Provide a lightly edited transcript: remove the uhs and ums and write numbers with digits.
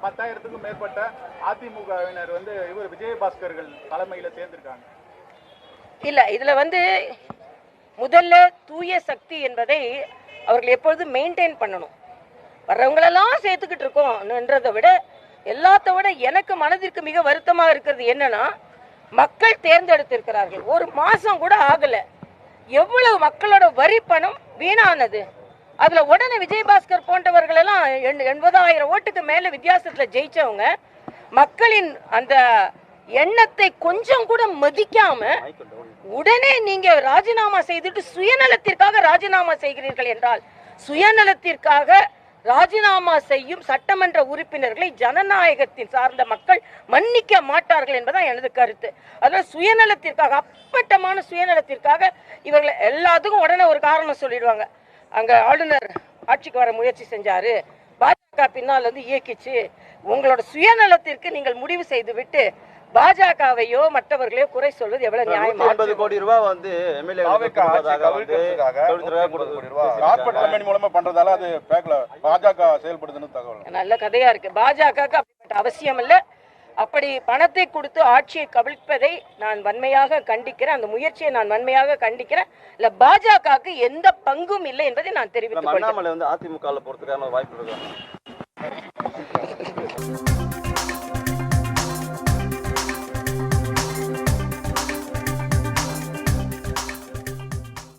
10,000க்கும் மேற்பட்ட அதிமுகவினர் வந்து இவர் விஜயபாஸ்கர்கள் தலைமையில தேர்ந்திருக்காங்க. இல்ல இதுல வந்து முதல்ல தூய சக்தி என்பதை அவர்கள் எப்பொழுதும் மெயின்டைன் பண்ணணும். வர்றவங்களெல்லாம் சேர்த்துக்கிட்டு இருக்கோம்ன்றதை விட எல்லாத்த விட எனக்கு மனதிற்கு மிக வருத்தமாக இருக்கிறது என்னன்னா, மக்கள் தேர்ந்தெடுத்திருக்கிறார்கள், ஒரு மாசம் கூட ஆகல, எவ்வளவு மக்களோட வரி பணம் வீணானது. அதுல உடனே விஜயபாஸ்கர் போன்றவர்கள் எல்லாம் 80,000 ஓட்டுக்கு மேல வித்தியாசத்துல ஜெயிச்சவங்க மக்களின் அந்த எண்ணத்தை கொஞ்சம் கூட மதிக்காம உடனே நீங்க ராஜினாமா செய்துட்டு சுயநலத்திற்காக ராஜினாமா செய்கிறீர்கள் என்றால், சுயநலத்திற்காக ராஜினாமா செய்யும் சட்டமன்ற உறுப்பினர்களை ஜனநாயகத்தின் சார்ந்த மக்கள் மன்னிக்க மாட்டார்கள் என்பதான் எனது கருத்து. அதாவது சுயநலத்திற்காக, அப்பட்டமான சுயநலத்திற்காக இவர்கள் எல்லாத்துக்கும் உடனே ஒரு காரணம் சொல்லிடுவாங்க. அங்க ஆளுநர் ஆட்சிக்கு வர முயற்சி செஞ்சாரு, பாஜக பின்னால் வந்து இயக்கிச்சு. உங்களோட சுயநலத்திற்கு நீங்கள் முடிவு செய்து விட்டு பாஜகவையோ மற்றவர்களையோ குறை சொல்வது எவ்வளவு நியாயம்? 50 கோடி ரூபாய் வந்து மூலமா பண்றதால அது பாஜக செயல்படுதுன்னு தகவல். நல்ல கதையா இருக்கு. பாஜகவுக்கு அப்படிப்பட்ட அவசியம் இல்லை. அப்படி பணத்தை கொடுத்து ஆட்சியை கவிழ்ப்பதை நான் வன்மையாக கண்டிக்கிறேன். அந்த முயற்சியை நான் வன்மையாக கண்டிக்கிறேன். இல்ல பாஜகவுக்கு எந்த பங்கும் இல்லை என்பதை நான் தெரிவித்துக் கொள்கிறேன். அண்ணாமலை வந்து அதிமுகவில் போறதுக்கான வாய்ப்பு இருக்கு.